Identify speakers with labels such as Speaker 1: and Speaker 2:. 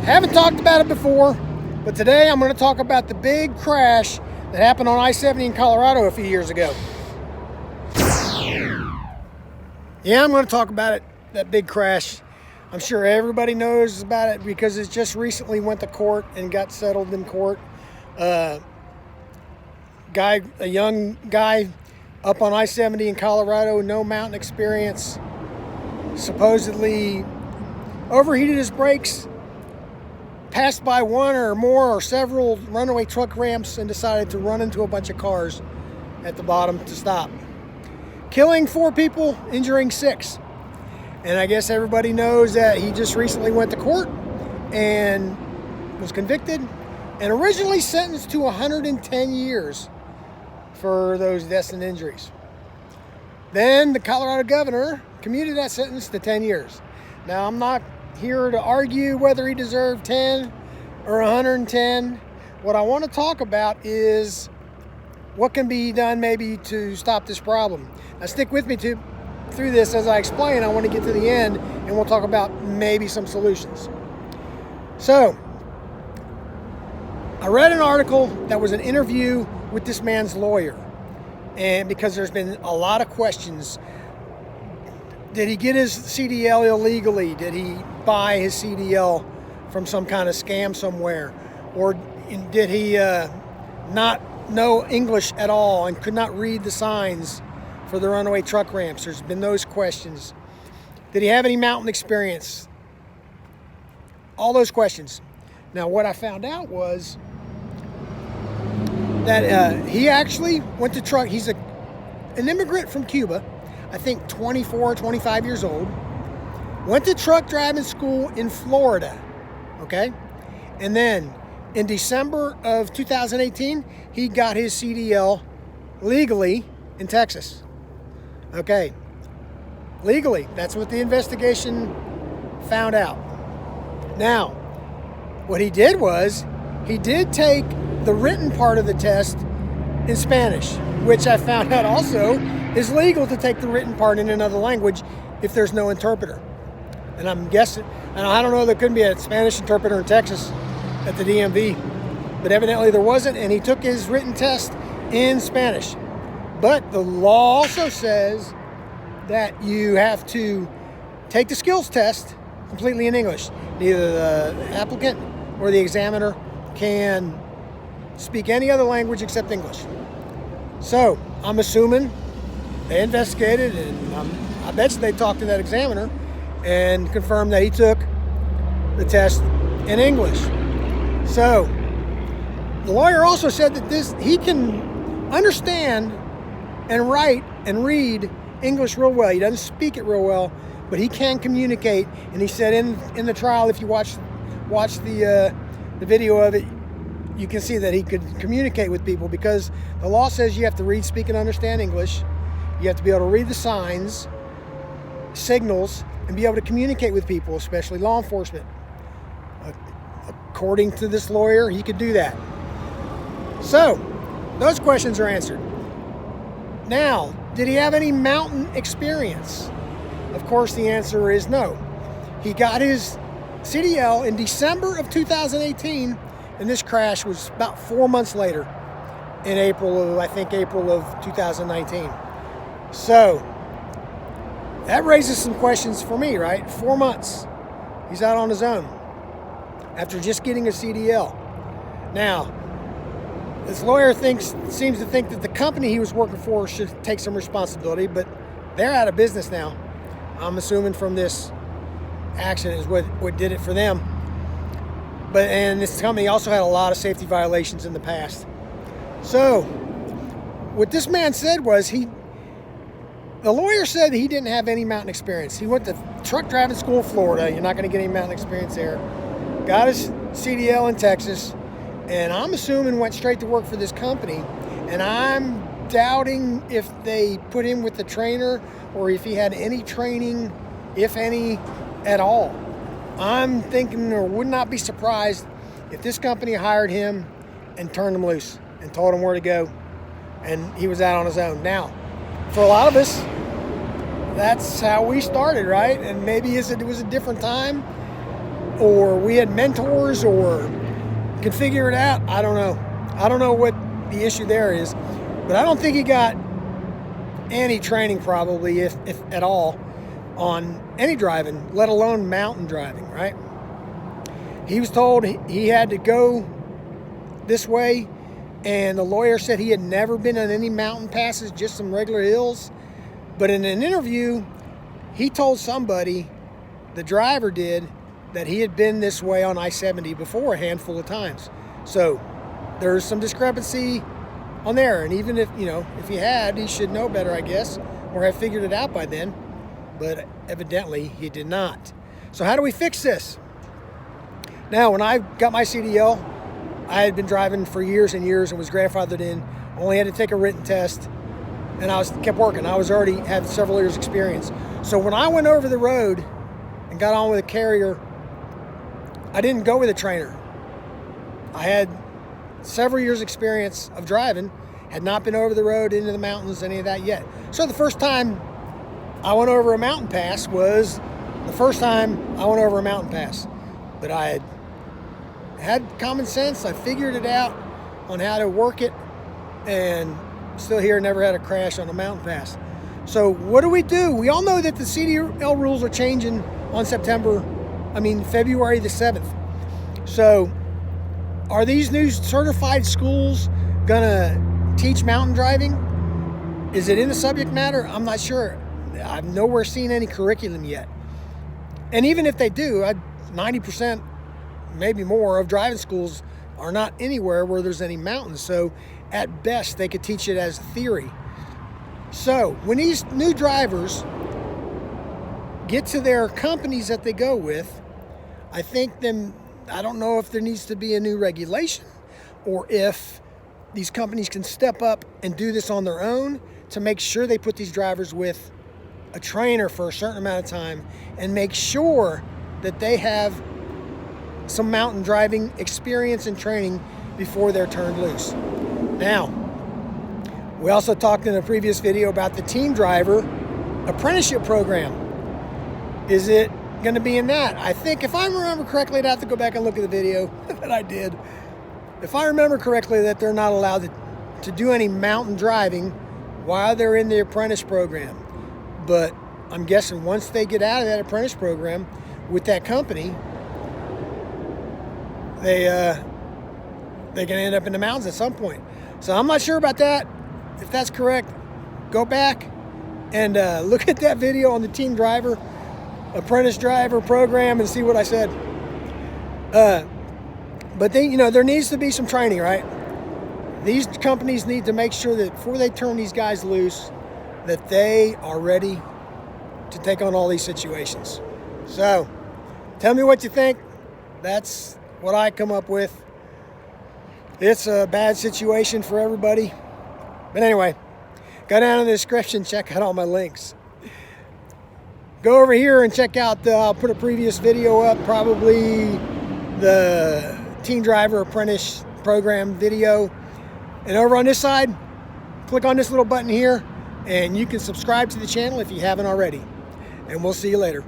Speaker 1: Haven't talked about it before, but today I'm going to talk about the big crash that happened on I-70 in Colorado a few years ago. Yeah, I'm going to talk about it, that big crash. I'm sure everybody knows about it because it just recently went to court and got settled in court. A young guy up on I-70 in Colorado, no mountain experience, supposedly overheated his brakes, passed by one or more or several runaway truck ramps and decided to run into a bunch of cars at the bottom to stop. Killing 4 people, injuring 6. And I guess everybody knows that he just recently went to court and was convicted and originally sentenced to 110 years for those deaths and injuries. Then the Colorado governor commuted that sentence to 10 years. Now, I'm not here to argue whether he deserved 10 or 110. What I want to talk about is what can be done maybe to stop this problem. Now, stick with me through this as I explain. I want to get to the end and we'll talk about maybe some solutions. So, I read an article that was an interview with this man's lawyer, and because there's been a lot of questions. Did he get his CDL illegally? Did he buy his CDL from some kind of scam somewhere? Or did he not know English at all and could not read the signs for the runaway truck ramps? There's been those questions. Did he have any mountain experience? All those questions. Now, what I found out was that he actually went to truck. He's an immigrant from Cuba. I think 24, 25 years old, went to truck driving school in Florida, okay? And then in December of 2018, he got his CDL legally in Texas, okay? Legally, that's what the investigation found out. Now, what he did was, he did take the written part of the test in Spanish, which I found out also is legal to take the written part in another language if there's no interpreter. And I'm guessing, and I don't know, there couldn't be a Spanish interpreter in Texas at the DMV, but evidently there wasn't, and he took his written test in Spanish. But the law also says that you have to take the skills test completely in English. Neither the applicant or the examiner can speak any other language except English. So I'm assuming they investigated, and I bet you they talked to that examiner and confirmed that he took the test in English. So the lawyer also said that he can understand and write and read English real well. He doesn't speak it real well, but he can communicate. And he said in the trial, if you watch the video of it, you can see that he could communicate with people, because the law says you have to read, speak, and understand English. You have to be able to read the signs, signals, and be able to communicate with people, especially law enforcement. According to this lawyer, he could do that. So, those questions are answered. Now, did he have any mountain experience? Of course, the answer is no. He got his CDL in December of 2018, and this crash was about 4 months later, in April of 2019. So, that raises some questions for me, right? 4 months. He's out on his own after just getting a CDL. Now, this lawyer seems to think that the company he was working for should take some responsibility, but they're out of business now. I'm assuming from this accident is what did it for them. And this company also had a lot of safety violations in the past. So, what this man said was the lawyer said he didn't have any mountain experience. He went to truck driving school in Florida. You're not going to get any mountain experience there. Got his CDL in Texas, and I'm assuming went straight to work for this company. And I'm doubting if they put him with the trainer or if he had any training, if any, at all. I'm thinking, or would not be surprised if this company hired him and turned him loose and told him where to go, and he was out on his own. Now, for a lot of us, that's how we started, right? And maybe it was a different time, or we had mentors, or could figure it out. I don't know. I don't know what the issue there is, but I don't think he got any training, probably, if at all, on any driving, let alone mountain driving, right? He was told he had to go this way, and the lawyer said he had never been on any mountain passes, just some regular hills. But in an interview, he told somebody, the driver did, that he had been this way on I-70 before a handful of times. So there's some discrepancy on there. And even if, if he had, he should know better, I guess, or have figured it out by then. But evidently he did not. So how do we fix this? Now, when I got my CDL, I had been driving for years and years and was grandfathered in. Only had to take a written test, and I kept working. I was already had several years experience. So when I went over the road and got on with a carrier, I didn't go with a trainer. I had several years experience of driving, had not been over the road into the mountains, any of that yet. So the first time I went over a mountain pass was the first time I went over a mountain pass. But I had common sense. I figured it out on how to work it, and still here, never had a crash on a mountain pass. So what do? We all know that the CDL rules are changing on February the 7th. So are these new certified schools gonna teach mountain driving? Is it in the subject matter? I'm not sure. I've nowhere seen any curriculum yet. And even if they do, 90%, maybe more, of driving schools are not anywhere where there's any mountains. So at best, they could teach it as theory. So when these new drivers get to their companies that they go with, I don't know if there needs to be a new regulation, or if these companies can step up and do this on their own to make sure they put these drivers with a trainer for a certain amount of time and make sure that they have some mountain driving experience and training before they're turned loose. Now, we also talked in a previous video about the team driver apprenticeship program. Is it going to be in that? I think, if I remember correctly, I'd have to go back and look at the video that I did. If I remember correctly, that they're not allowed to do any mountain driving while they're in the apprentice program. But I'm guessing once they get out of that apprentice program with that company, they're going to end up in the mountains at some point. So I'm not sure about that. If that's correct, go back and look at that video on the team driver, apprentice driver program, and see what I said. But there needs to be some training, right? These companies need to make sure that before they turn these guys loose, that they are ready to take on all these situations. So tell me what you think. That's what I come up with. It's a bad situation for everybody. But anyway, go down in the description, check out all my links. Go over here and check out I'll put a previous video up, probably the Team Driver Apprentice Program video. And over on this side, click on this little button here, and you can subscribe to the channel if you haven't already. And we'll see you later.